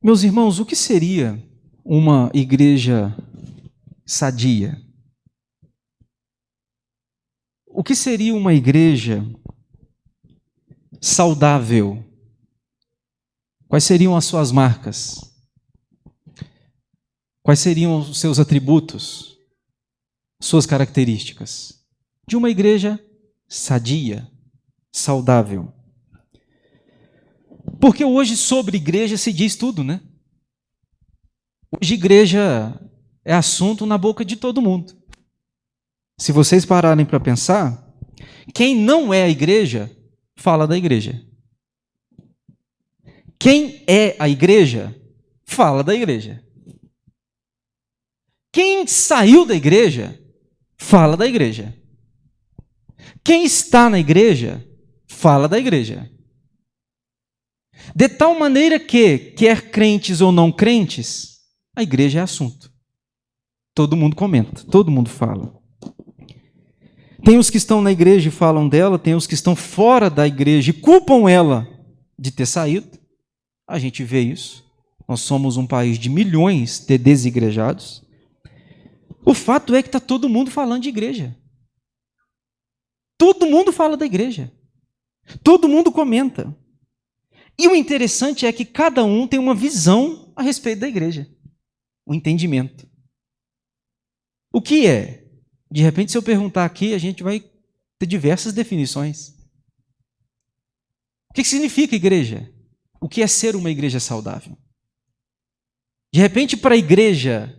Meus irmãos, o que seria uma igreja sadia? O que seria uma igreja saudável? Quais seriam as suas marcas? Quais seriam os seus atributos? Suas características? De uma igreja sadia, saudável. Porque hoje sobre igreja se diz tudo, né? Hoje igreja é assunto na boca de todo mundo. Se vocês pararem para pensar, quem não é a igreja, fala da igreja. Quem é a igreja, fala da igreja. Quem saiu da igreja, fala da igreja. Quem está na igreja, fala da igreja. De tal maneira que, quer crentes ou não crentes, a igreja é assunto. Todo mundo comenta, todo mundo fala. Tem os que estão na igreja e falam dela, tem os que estão fora da igreja e culpam ela de ter saído. A gente vê isso. Nós somos um país de milhões de desigrejados. O fato é que está todo mundo falando de igreja. Todo mundo fala da igreja. Todo mundo comenta. E o interessante é que cada um tem uma visão a respeito da igreja. O entendimento. O que é? De repente, se eu perguntar aqui, a gente vai ter diversas definições. O que significa igreja? O que é ser uma igreja saudável? De repente, para a igreja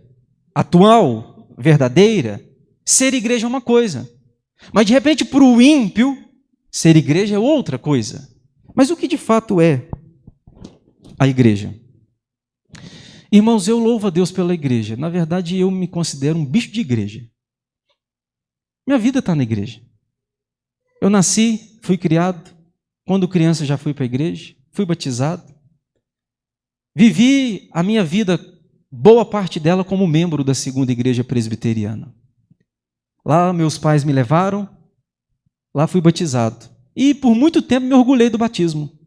atual, verdadeira, ser igreja é uma coisa. Mas, de repente, para o ímpio, ser igreja é outra coisa. Mas o que de fato é a igreja? Irmãos, eu louvo a Deus pela igreja. Na verdade, eu me considero um bicho de igreja. Minha vida está na igreja. Eu nasci, fui criado. Quando criança já fui para a igreja. Fui batizado. Vivi a minha vida, boa parte dela, como membro da segunda igreja presbiteriana. Lá meus pais me levaram. Lá fui batizado. E por muito tempo me orgulhei do batismo.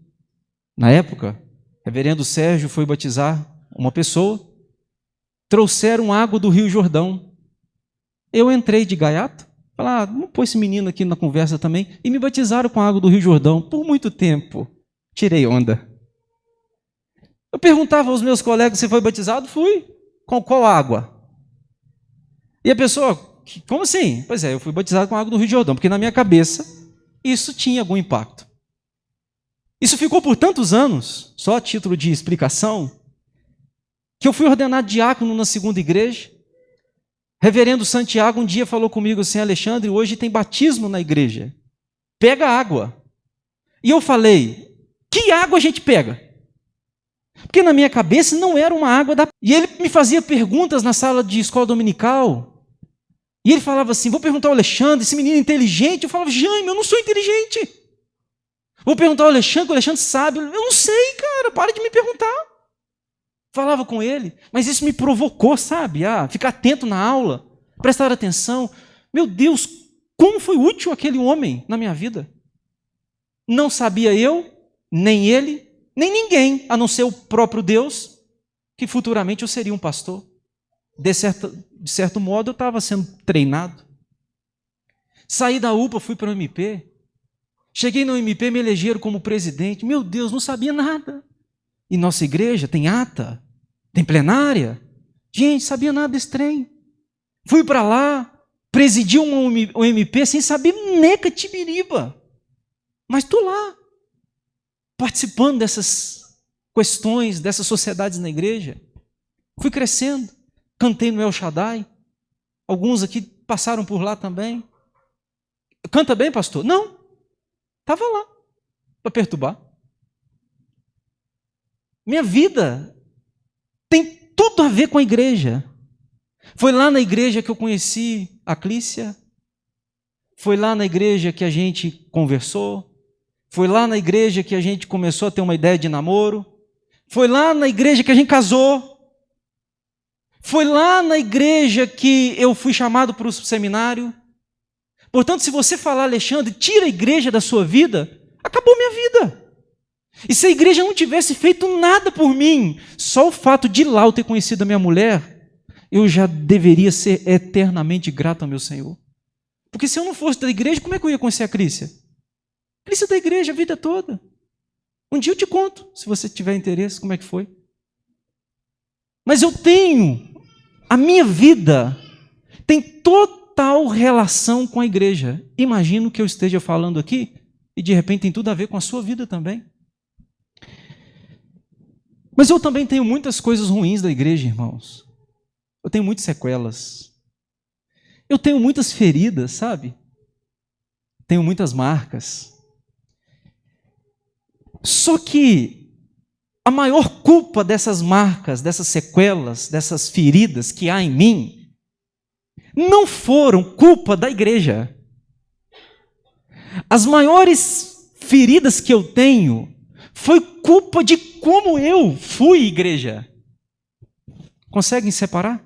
Na época, o reverendo Sérgio foi batizar uma pessoa. Trouxeram água do Rio Jordão. Eu entrei de gaiato. Falaram, vamos pôr esse menino aqui na conversa também. E me batizaram com a água do Rio Jordão. Por muito tempo. Tirei onda. Eu perguntava aos meus colegas se foi batizado. Fui. Com qual água? E a pessoa, como assim? Pois é, eu fui batizado com a água do Rio Jordão. Porque na minha cabeça, isso tinha algum impacto. Isso ficou por tantos anos, só a título de explicação, que eu fui ordenado diácono na segunda igreja. Reverendo Santiago um dia falou comigo assim, Alexandre, hoje tem batismo na igreja. Pega água. E eu falei, que água a gente pega? Porque na minha cabeça não era uma água da... E ele me fazia perguntas na sala de escola dominical. E ele falava assim, vou perguntar ao Alexandre, esse menino é inteligente. Eu falava, Jaime, eu não sou inteligente. Vou perguntar ao Alexandre, que o Alexandre sabe. Eu não sei, cara, para de me perguntar. Falava com ele, mas isso me provocou, sabe? A ficar atento na aula, prestar atenção. Meu Deus, como foi útil aquele homem na minha vida? Não sabia eu, nem ele, nem ninguém, a não ser o próprio Deus, que futuramente eu seria um pastor. De certo modo, eu estava sendo treinado. Saí da UPA, fui para o MP. Cheguei no MP, me elegeram como presidente. Meu Deus, não sabia nada. E nossa igreja tem ata, tem plenária. Gente, sabia nada desse trem. Fui para lá, presidi um MP sem saber neca tibiriba. Mas estou lá, participando dessas questões, dessas sociedades na igreja. Fui crescendo, cantei no El Shaddai. Alguns aqui passaram por lá também. Canta bem, pastor? Não, estava lá, para perturbar. Minha vida tem tudo a ver com a igreja. Foi lá na igreja que eu conheci a Clícia. Foi lá na igreja que a gente conversou. Foi lá na igreja que a gente começou a ter uma ideia de namoro. Foi lá na igreja que a gente casou. Foi lá na igreja que eu fui chamado para o seminário. Portanto, se você falar, Alexandre, tira a igreja da sua vida, acabou minha vida. E se a igreja não tivesse feito nada por mim, só o fato de lá eu ter conhecido a minha mulher, eu já deveria ser eternamente grato ao meu Senhor. Porque se eu não fosse da igreja, como é que eu ia conhecer a Crícia? Crícia da igreja a vida toda. Um dia eu te conto, se você tiver interesse, como é que foi. Mas eu tenho, a minha vida tem total relação com a igreja. Imagino que eu esteja falando aqui e de repente tem tudo a ver com a sua vida também. Mas eu também tenho muitas coisas ruins da igreja, irmãos. Eu tenho muitas sequelas. Eu tenho muitas feridas, sabe? Tenho muitas marcas. Só que a maior culpa dessas marcas, dessas sequelas, dessas feridas que há em mim, não foram culpa da igreja. As maiores feridas que eu tenho foi culpa de como eu fui igreja. Conseguem separar?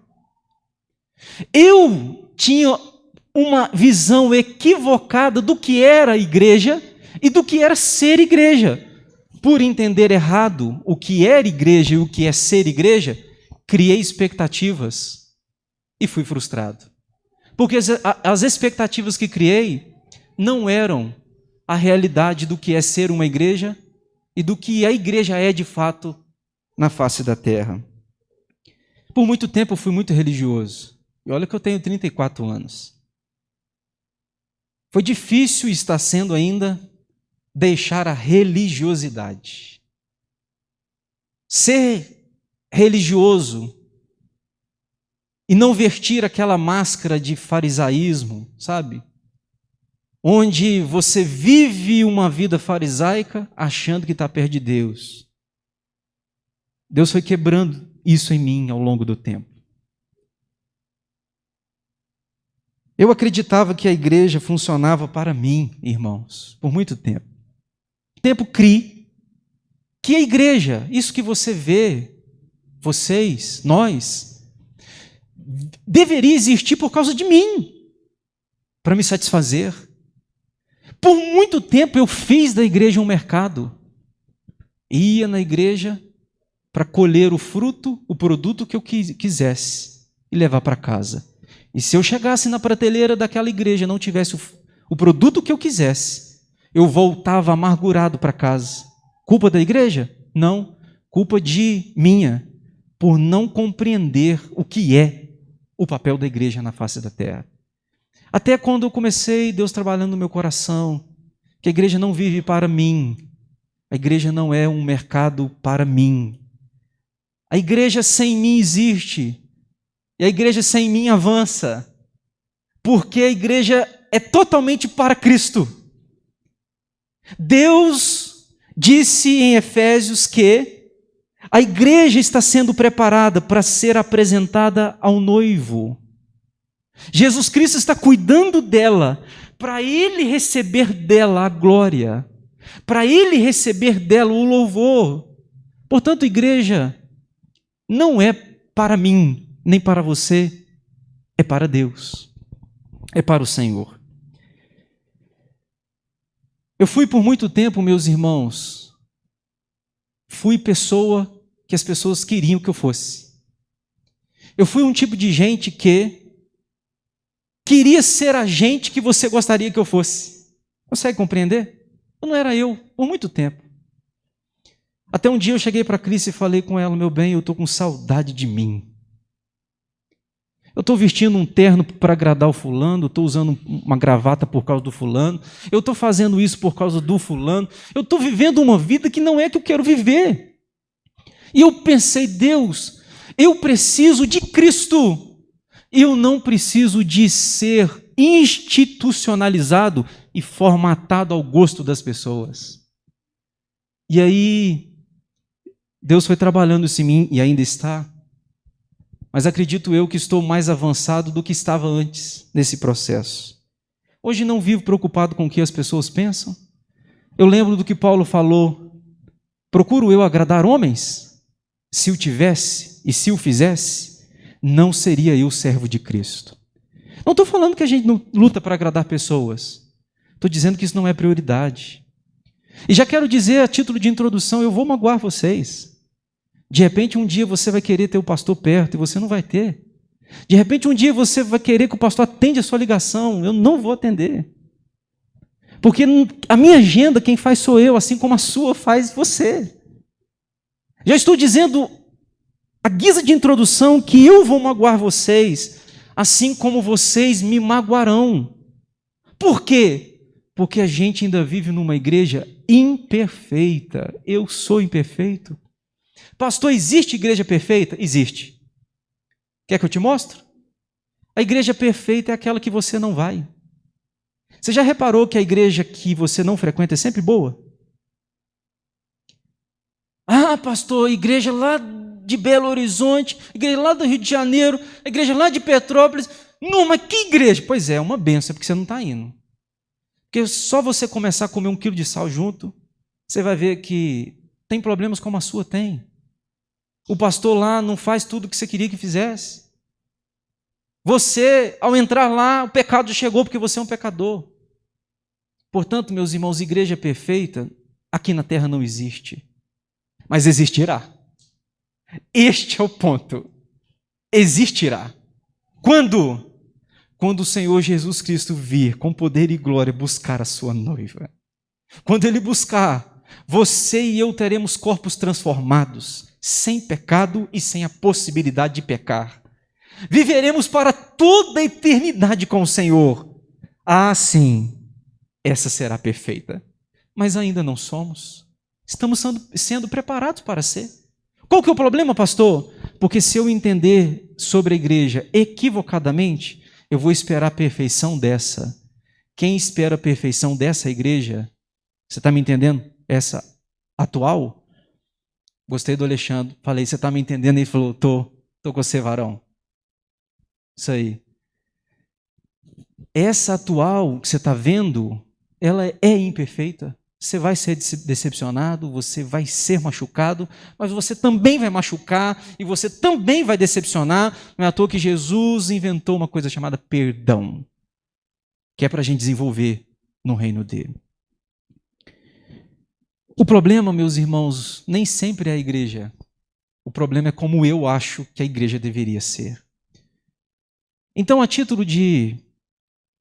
Eu tinha uma visão equivocada do que era a igreja e do que era ser igreja. Por entender errado o que era igreja e o que é ser igreja, criei expectativas e fui frustrado. Porque as expectativas que criei não eram a realidade do que é ser uma igreja e do que a igreja é de fato na face da terra. Por muito tempo eu fui muito religioso. E olha que eu tenho 34 anos. Foi difícil e está sendo ainda deixar a religiosidade. Ser religioso e não vestir aquela máscara de farisaísmo, sabe? Onde você vive uma vida farisaica achando que está perto de Deus. Deus foi quebrando isso em mim ao longo do tempo. Eu acreditava que a igreja funcionava para mim, irmãos, por muito tempo. Tempo criei que a igreja, isso que você vê, vocês, nós, deveria existir por causa de mim, para me satisfazer. Por muito tempo eu fiz da igreja um mercado. Ia na igreja para colher o fruto, o produto que eu quisesse e levar para casa. E se eu chegasse na prateleira daquela igreja e não tivesse o produto que eu quisesse, eu voltava amargurado para casa. Culpa da igreja? Não. Culpa minha, por não compreender o que é o papel da igreja na face da terra. Até quando eu comecei, Deus trabalhando no meu coração, que a igreja não vive para mim, a igreja não é um mercado para mim. A igreja sem mim existe, e a igreja sem mim avança, porque a igreja é totalmente para Cristo. Deus disse em Efésios que a igreja está sendo preparada para ser apresentada ao noivo. Jesus Cristo está cuidando dela, para Ele receber dela a glória, para Ele receber dela o louvor. Portanto, igreja não é para mim, nem para você, é para Deus, é para o Senhor. Eu fui por muito tempo, meus irmãos, fui pessoa que as pessoas queriam que eu fosse. Eu fui um tipo de gente que queria ser a gente que você gostaria que eu fosse. Consegue compreender? Eu não era eu, por muito tempo. Até um dia eu cheguei para a Cris e falei com ela, meu bem, eu estou com saudade de mim. Eu estou vestindo um terno para agradar o fulano, estou usando uma gravata por causa do fulano, eu estou fazendo isso por causa do fulano, eu estou vivendo uma vida que não é que eu quero viver. E eu pensei, Deus, eu preciso de Cristo. Eu não preciso de ser institucionalizado e formatado ao gosto das pessoas. E aí, Deus foi trabalhando isso em mim e ainda está. Mas acredito eu que estou mais avançado do que estava antes nesse processo. Hoje não vivo preocupado com o que as pessoas pensam. Eu lembro do que Paulo falou. Procuro eu agradar homens? Se o tivesse e se o fizesse, não seria eu servo de Cristo. Não estou falando que a gente não luta para agradar pessoas. Estou dizendo que isso não é prioridade. E já quero dizer, a título de introdução, eu vou magoar vocês. De repente, um dia você vai querer ter o pastor perto e você não vai ter. De repente, um dia você vai querer que o pastor atenda a sua ligação. Eu não vou atender. Porque a minha agenda, quem faz sou eu, assim como a sua faz você. Já estou dizendo, a guisa de introdução, que eu vou magoar vocês, assim como vocês me magoarão. Por quê? Porque a gente ainda vive numa igreja imperfeita. Eu sou imperfeito. Pastor, existe igreja perfeita? Existe. Quer que eu te mostre? A igreja perfeita é aquela que você não vai. Você já reparou que a igreja que você não frequenta é sempre boa? Ah, pastor, igreja lá de Belo Horizonte, igreja lá do Rio de Janeiro, igreja lá de Petrópolis. Não, mas que igreja? Pois é, uma benção, porque você não está indo. Porque só você começar a comer 1 quilo de sal junto, você vai ver que tem problemas como a sua tem. O pastor lá não faz tudo o que você queria que fizesse. Você, ao entrar lá, o pecado chegou porque você é um pecador. Portanto, meus irmãos, igreja perfeita aqui na terra não existe, mas existirá. Este é o ponto. Existirá. Quando? Quando o Senhor Jesus Cristo vir com poder e glória buscar a sua noiva. Quando Ele buscar, você e eu teremos corpos transformados, sem pecado e sem a possibilidade de pecar. Viveremos para toda a eternidade com o Senhor. Ah, sim, essa será perfeita. Mas ainda não somos. Estamos sendo preparados para ser. Qual que é o problema, pastor? Porque se eu entender sobre a igreja equivocadamente, eu vou esperar a perfeição dessa. Quem espera a perfeição dessa igreja, você está me entendendo? Essa atual? Gostei do Alexandre. Falei, você está me entendendo? Ele falou, tô com você, varão. Isso aí. Essa atual que você está vendo, ela é imperfeita. Você vai ser decepcionado, você vai ser machucado, mas você também vai machucar e você também vai decepcionar. Não é à toa que Jesus inventou uma coisa chamada perdão, que é para a gente desenvolver no reino dele. O problema, meus irmãos, nem sempre é a igreja. O problema é como eu acho que a igreja deveria ser. Então, a título de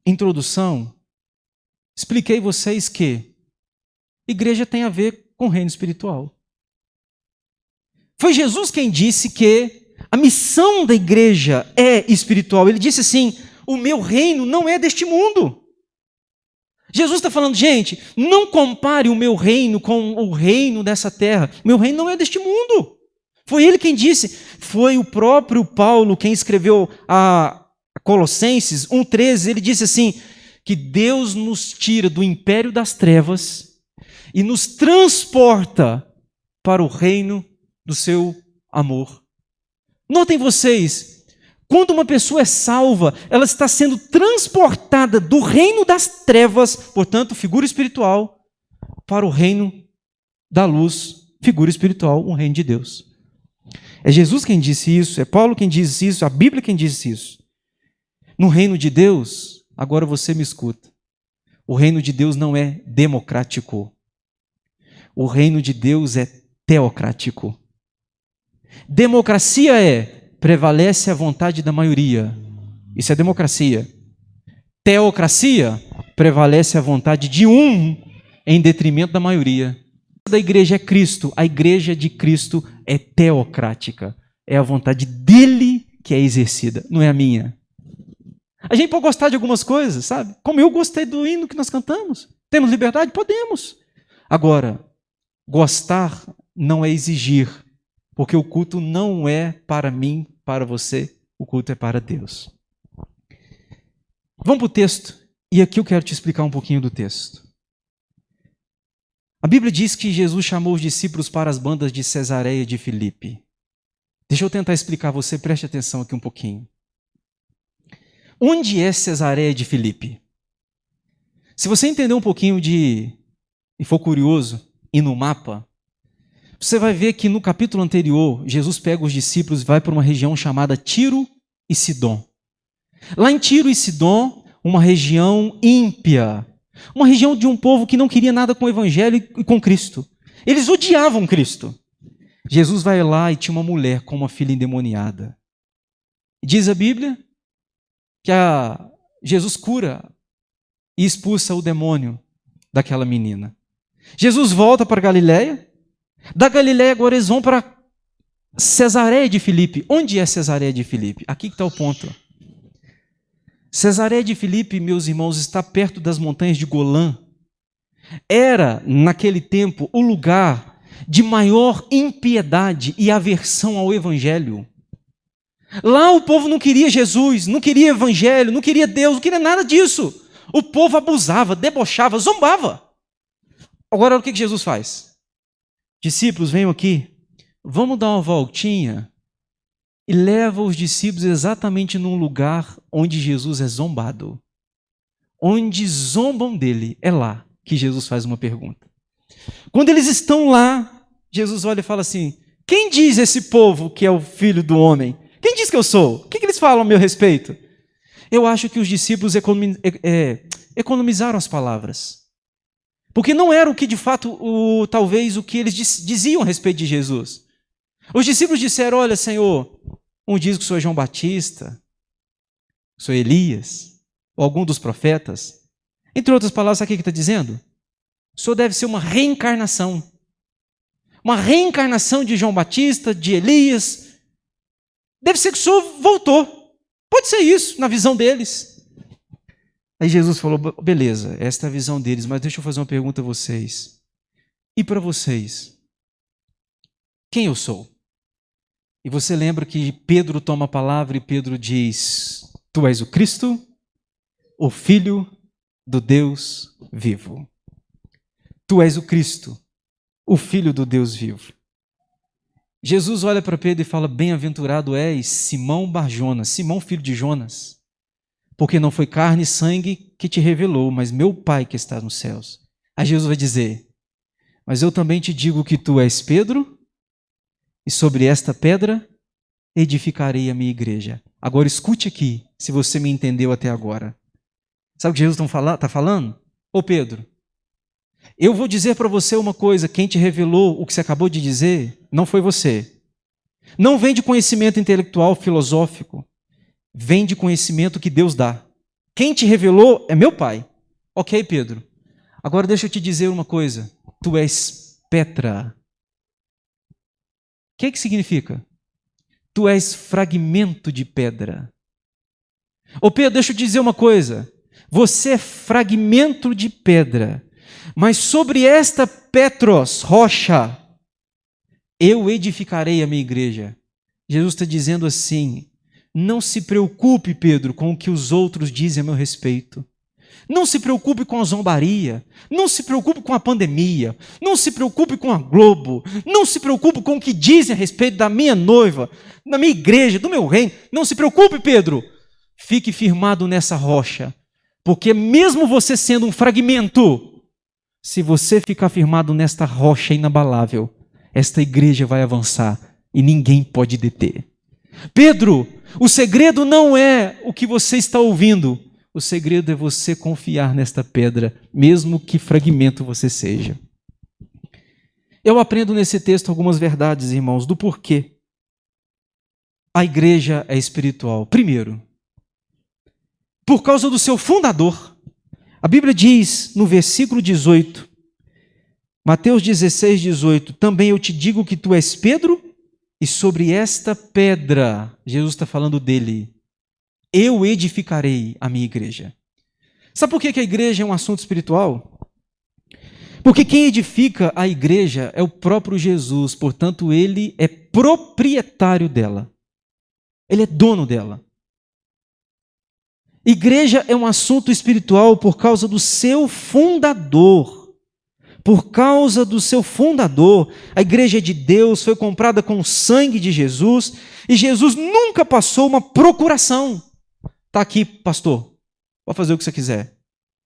introdução, expliquei a vocês que igreja tem a ver com o reino espiritual. Foi Jesus quem disse que a missão da igreja é espiritual. Ele disse assim, o meu reino não é deste mundo. Jesus está falando, gente, não compare o meu reino com o reino dessa terra. Meu reino não é deste mundo. Foi ele quem disse. Foi o próprio Paulo quem escreveu a Colossenses 1,13. Ele disse assim, que Deus nos tira do império das trevas e nos transporta para o reino do seu amor. Notem vocês, quando uma pessoa é salva, ela está sendo transportada do reino das trevas, portanto, figura espiritual, para o reino da luz, figura espiritual, o reino de Deus. É Jesus quem disse isso, é Paulo quem disse isso, a Bíblia quem disse isso. No reino de Deus, agora você me escuta, o reino de Deus não é democrático. O reino de Deus é teocrático. Democracia prevalece a vontade da maioria. Isso é democracia. Teocracia prevalece a vontade de um em detrimento da maioria. A igreja é Cristo. A igreja de Cristo é teocrática. É a vontade dele que é exercida, não é a minha. A gente pode gostar de algumas coisas, sabe? Como eu gostei do hino que nós cantamos. Temos liberdade? Podemos. Agora, gostar não é exigir, porque o culto não é para mim, para você, o culto é para Deus. Vamos para o texto, e aqui eu quero te explicar um pouquinho do texto. A Bíblia diz que Jesus chamou os discípulos para as bandas de Cesareia de Filipe. Deixa eu tentar explicar a você, preste atenção aqui um pouquinho. Onde é Cesareia de Filipe? Se você entender um pouquinho e for curioso, e no mapa, você vai ver que no capítulo anterior, Jesus pega os discípulos e vai para uma região chamada Tiro e Sidom. Lá em Tiro e Sidom, uma região ímpia, Uma região de um povo que não queria nada com o evangelho e com Cristo. Eles odiavam Cristo. Jesus vai lá e tinha uma mulher com uma filha endemoniada. Diz a Bíblia que Jesus cura e expulsa o demônio daquela menina. Jesus volta para Galiléia. Da Galiléia agora eles vão para Cesareia de Filipe. Onde é Cesareia de Filipe? Aqui que está o ponto. Cesareia de Filipe, meus irmãos, está perto das montanhas de Golã. Era, naquele tempo, o lugar de maior impiedade e aversão ao evangelho. Lá o povo não queria Jesus, não queria evangelho, não queria Deus, não queria nada disso. O povo abusava, debochava, zombava. Agora, o que Jesus faz? Discípulos, venham aqui, vamos dar uma voltinha e leva os discípulos exatamente num lugar onde Jesus é zombado. Onde zombam dele, é lá que Jesus faz uma pergunta. Quando eles estão lá, Jesus olha e fala assim: quem diz esse povo que é o filho do homem? Quem diz que eu sou? O que eles falam a meu respeito? Eu acho que os discípulos economizaram as palavras. Porque não era o que de fato, talvez, o que eles diziam a respeito de Jesus. Os discípulos disseram: olha, Senhor, um diz que sou João Batista, sou Elias, ou algum dos profetas. Entre outras palavras, sabe o que está dizendo? O Senhor deve ser uma reencarnação. Uma reencarnação de João Batista, de Elias. Deve ser que o Senhor voltou. Pode ser isso, na visão deles. Aí Jesus falou: beleza, esta é a visão deles, mas deixa eu fazer uma pergunta a vocês. E para vocês? Quem eu sou? E você lembra que Pedro toma a palavra e Pedro diz: tu és o Cristo, o Filho do Deus vivo. Tu és o Cristo, o Filho do Deus vivo. Jesus olha para Pedro e fala: bem-aventurado és, Simão Bar-Jonas, Simão filho de Jonas, porque não foi carne e sangue que te revelou, mas meu Pai que está nos céus. Aí Jesus vai dizer: mas eu também te digo que tu és Pedro, e sobre esta pedra edificarei a minha igreja. Agora escute aqui, se você me entendeu até agora. Sabe o que Jesus está falando? Ô Pedro, eu vou dizer para você uma coisa: quem te revelou o que você acabou de dizer não foi você. Não vem de conhecimento intelectual, filosófico. Vem de conhecimento que Deus dá. Quem te revelou é meu Pai. Ok, Pedro. Agora deixa eu te dizer uma coisa. Tu és Petra. O que significa? Tu és fragmento de pedra. Ô Pedro, deixa eu te dizer uma coisa. Você é fragmento de pedra. Mas sobre esta Petros, rocha, eu edificarei a minha igreja. Jesus está dizendo assim: não se preocupe, Pedro, com o que os outros dizem a meu respeito. Não se preocupe com a zombaria. Não se preocupe com a pandemia. Não se preocupe com a Globo. Não se preocupe com o que dizem a respeito da minha noiva, da minha igreja, do meu reino. Não se preocupe, Pedro. Fique firmado nessa rocha. Porque mesmo você sendo um fragmento, se você ficar firmado nesta rocha inabalável, esta igreja vai avançar e ninguém pode deter. Pedro, o segredo não é o que você está ouvindo. O segredo é você confiar nesta pedra, mesmo que fragmento você seja. Eu aprendo nesse texto algumas verdades, irmãos, do porquê a igreja é espiritual. Primeiro, por causa do seu fundador. A Bíblia diz no versículo 18, Mateus 16, 18, também eu te digo que tu és Pedro, e sobre esta pedra, Jesus está falando dele, eu edificarei a minha igreja. Sabe por que a igreja é um assunto espiritual? Porque quem edifica a igreja é o próprio Jesus, portanto ele é proprietário dela. Ele é dono dela. Igreja é um assunto espiritual por causa do seu fundador. Por causa do seu fundador, a igreja é de Deus, foi comprada com o sangue de Jesus, e Jesus nunca passou uma procuração. Está aqui, pastor, pode fazer o que você quiser.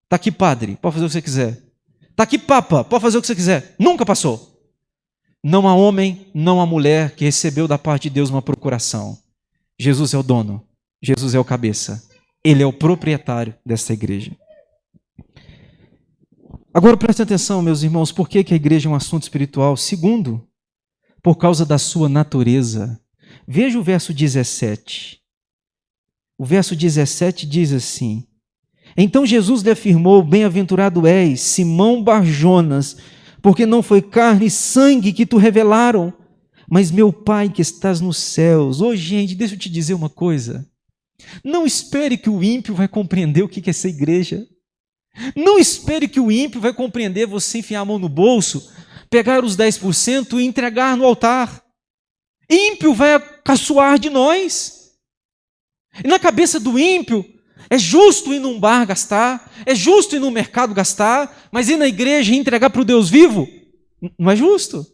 Está aqui, padre, pode fazer o que você quiser. Está aqui, papa, pode fazer o que você quiser. Nunca passou. Não há homem, não há mulher que recebeu da parte de Deus uma procuração. Jesus é o dono, Jesus é o cabeça. Ele é o proprietário dessa igreja. Agora preste atenção, meus irmãos, por que a igreja é um assunto espiritual? Segundo, por causa da sua natureza. Veja o verso 17. O verso 17 diz assim: Então Jesus lhe afirmou: Bem-aventurado és, Simão Bar-Jonas, porque não foi carne e sangue que tu revelaram, mas meu Pai que estás nos céus. Ô, gente, deixa eu te dizer uma coisa. Não espere que o ímpio vai compreender o que é essa igreja. Não espere que o ímpio vai compreender você enfiar a mão no bolso, pegar os 10% e entregar no altar. Ímpio vai caçoar de nós. E na cabeça do ímpio, é justo ir num bar gastar, é justo ir no mercado gastar, mas ir na igreja e entregar para o Deus vivo, não é justo.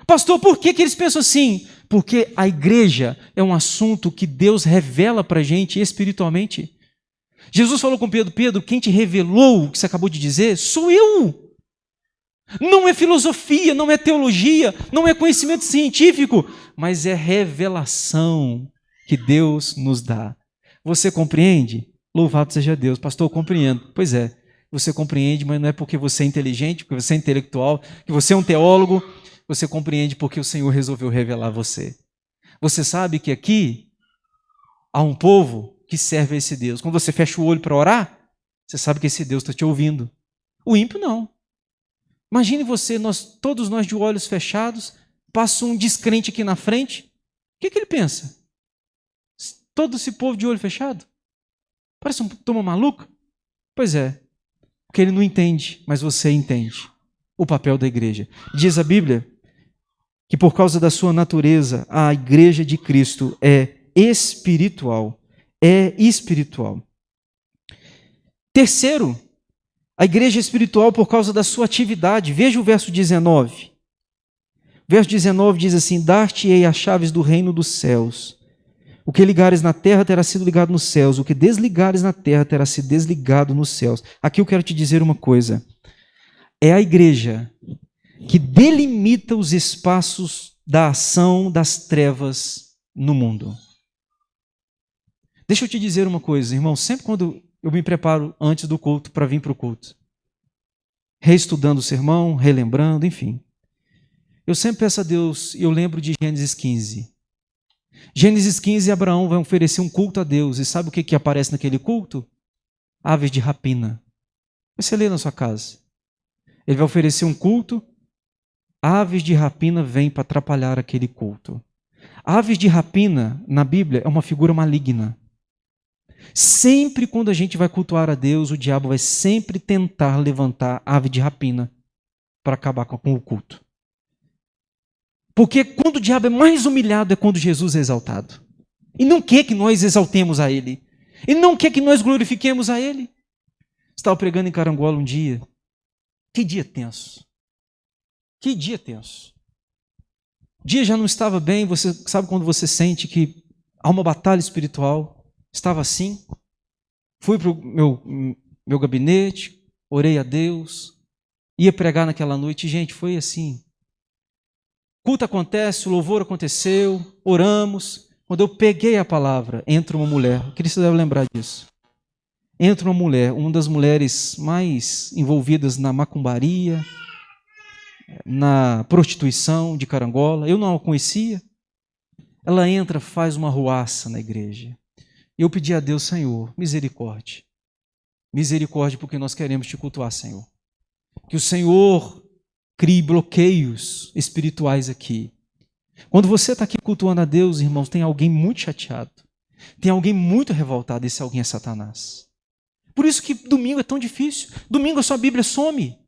Pastor, por que eles pensam assim? Porque a igreja é um assunto que Deus revela para a gente espiritualmente. Jesus falou com Pedro: Pedro, quem te revelou o que você acabou de dizer sou eu. Não é filosofia, não é teologia, não é conhecimento científico, mas é revelação que Deus nos dá. Você compreende? Louvado seja Deus. Pastor, eu compreendo. Pois é, você compreende, mas não é porque você é inteligente, porque você é intelectual, que você é um teólogo. Você compreende porque o Senhor resolveu revelar você. Você sabe que aqui há um povo que serve a esse Deus. Quando você fecha o olho para orar, você sabe que esse Deus está te ouvindo. O ímpio não. Imagine você, todos nós de olhos fechados, passa um descrente aqui na frente, o que ele pensa? Todo esse povo de olho fechado? Parece uma turma maluca? Pois é, porque ele não entende, mas você entende o papel da igreja. Diz a Bíblia que por causa da sua natureza, a igreja de Cristo é espiritual. É espiritual. Terceiro, a igreja é espiritual por causa da sua atividade. Veja o verso 19. O verso 19 diz assim: Dar-te-ei as chaves do reino dos céus. O que ligares na terra terá sido ligado nos céus, o que desligares na terra terá sido desligado nos céus. Aqui eu quero te dizer uma coisa. É a igreja que delimita os espaços da ação das trevas no mundo. Deixa eu te dizer uma coisa, irmão. Sempre quando eu me preparo antes do culto para vir para o culto, reestudando o sermão, relembrando, enfim, eu sempre peço a Deus, e eu lembro de Gênesis 15. Gênesis 15, Abraão vai oferecer um culto a Deus. E sabe o que aparece naquele culto? Aves de rapina. Você lê na sua casa. Ele vai oferecer um culto, aves de rapina vêm para atrapalhar aquele culto. Aves de rapina, na Bíblia, é uma figura maligna. Sempre quando a gente vai cultuar a Deus, o diabo vai sempre tentar levantar ave de rapina para acabar com o culto. Porque quando o diabo é mais humilhado é quando Jesus é exaltado. E não quer que nós exaltemos a Ele. E não quer que nós glorifiquemos a Ele. Estava pregando em Carangola um dia. Que dia tenso. Que dia tenso. O dia já não estava bem. Você sabe quando você sente que há uma batalha espiritual? Estava assim. Fui para o meu gabinete, orei a Deus, ia pregar naquela noite. Gente, foi assim. Culto acontece, o louvor aconteceu, oramos. Quando eu peguei a palavra, entra uma mulher. Eu queria que você deve lembrar disso. Entra uma mulher, uma das mulheres mais envolvidas na macumbaria, na prostituição de Carangola. Eu não a conhecia. Ela entra, faz uma arruaça na igreja. Eu pedi a Deus: Senhor, misericórdia. Misericórdia, porque nós queremos te cultuar, Senhor. Que o Senhor crie bloqueios espirituais aqui. Quando você está aqui cultuando a Deus, irmãos, tem alguém muito chateado. Tem alguém muito revoltado, e esse alguém é Satanás. Por isso que domingo é tão difícil. Domingo a sua Bíblia some.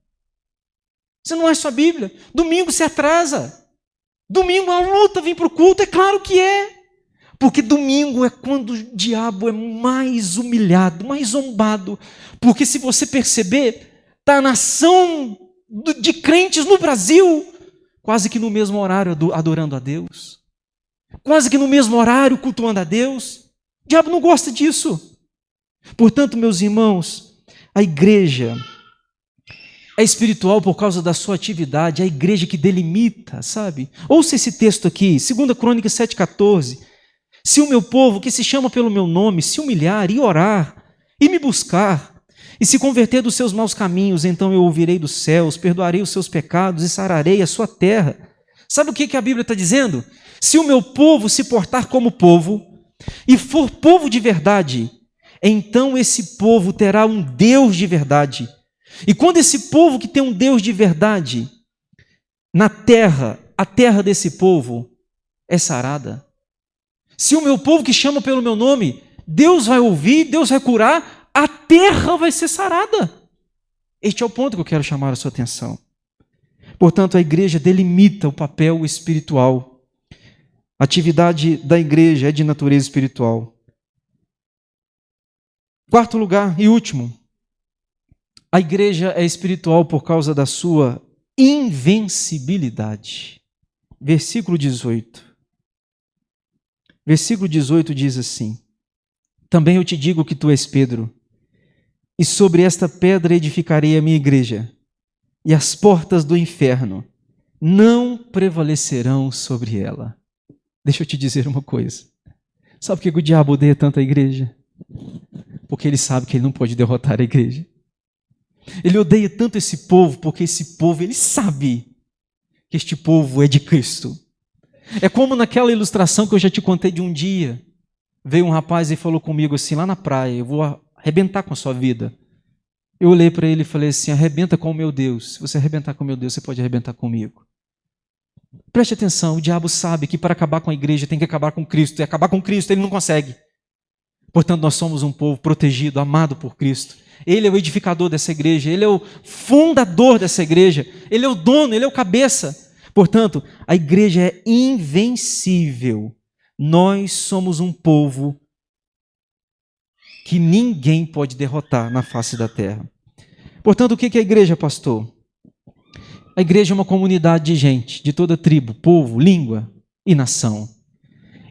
Você não acha sua Bíblia. Domingo se atrasa. Domingo a luta vem para o culto, é claro que é. Porque domingo é quando o diabo é mais humilhado, mais zombado. Porque se você perceber, está a nação de crentes no Brasil, quase que no mesmo horário adorando a Deus. Quase que no mesmo horário cultuando a Deus. O diabo não gosta disso. Portanto, meus irmãos, a igreja é espiritual por causa da sua atividade, a igreja que delimita, sabe? Ouça esse texto aqui, 2 Crônicas 7,14. Se o meu povo, que se chama pelo meu nome, se humilhar e orar, e me buscar, e se converter dos seus maus caminhos, então eu ouvirei dos céus, perdoarei os seus pecados e sararei a sua terra. Sabe o que a Bíblia está dizendo? Se o meu povo se portar como povo, e for povo de verdade, então esse povo terá um Deus de verdade. E quando esse povo que tem um Deus de verdade, na terra, a terra desse povo é sarada. Se o meu povo que chama pelo meu nome, Deus vai ouvir, Deus vai curar, a terra vai ser sarada. Este é o ponto que eu quero chamar a sua atenção. Portanto, a igreja delimita o papel espiritual. A atividade da igreja é de natureza espiritual. Quarto lugar e último, a igreja é espiritual por causa da sua invencibilidade. Versículo 18. Versículo 18 diz assim: também eu te digo que tu és Pedro, e sobre esta pedra edificarei a minha igreja, e as portas do inferno não prevalecerão sobre ela. Deixa eu te dizer uma coisa. Sabe por que o diabo odeia tanto a igreja? Porque ele sabe que ele não pode derrotar a igreja. Ele odeia tanto esse povo, porque esse povo, ele sabe que este povo é de Cristo. É como naquela ilustração que eu já te contei de um dia. Veio um rapaz e falou comigo assim, lá na praia: eu vou arrebentar com a sua vida. Eu olhei para ele e falei assim: arrebenta com o meu Deus. Se você arrebentar com o meu Deus, você pode arrebentar comigo. Preste atenção, o diabo sabe que para acabar com a igreja tem que acabar com Cristo. E acabar com Cristo ele não consegue. Portanto, nós somos um povo protegido, amado por Cristo. Ele é o edificador dessa igreja, ele é o fundador dessa igreja, ele é o dono, ele é o cabeça. Portanto, a igreja é invencível. Nós somos um povo que ninguém pode derrotar na face da terra. Portanto, o que é a igreja, pastor? A igreja é uma comunidade de gente, de toda tribo, povo, língua e nação,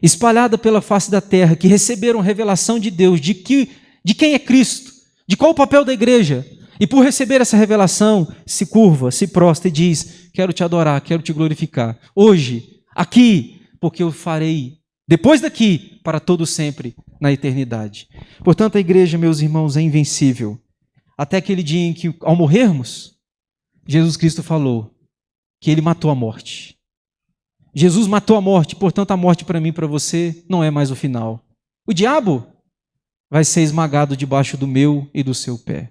espalhada pela face da terra, que receberam revelação de Deus, de quem é Cristo, de qual o papel da igreja, e por receber essa revelação, se curva, se prostra e diz: quero te adorar, quero te glorificar, hoje, aqui, porque eu farei, depois daqui, para todo sempre, na eternidade. Portanto, a igreja, meus irmãos, é invencível, até aquele dia em que, ao morrermos, Jesus Cristo falou que ele matou a morte. Jesus matou a morte, portanto a morte para mim e para você não é mais o final. O diabo vai ser esmagado debaixo do meu e do seu pé.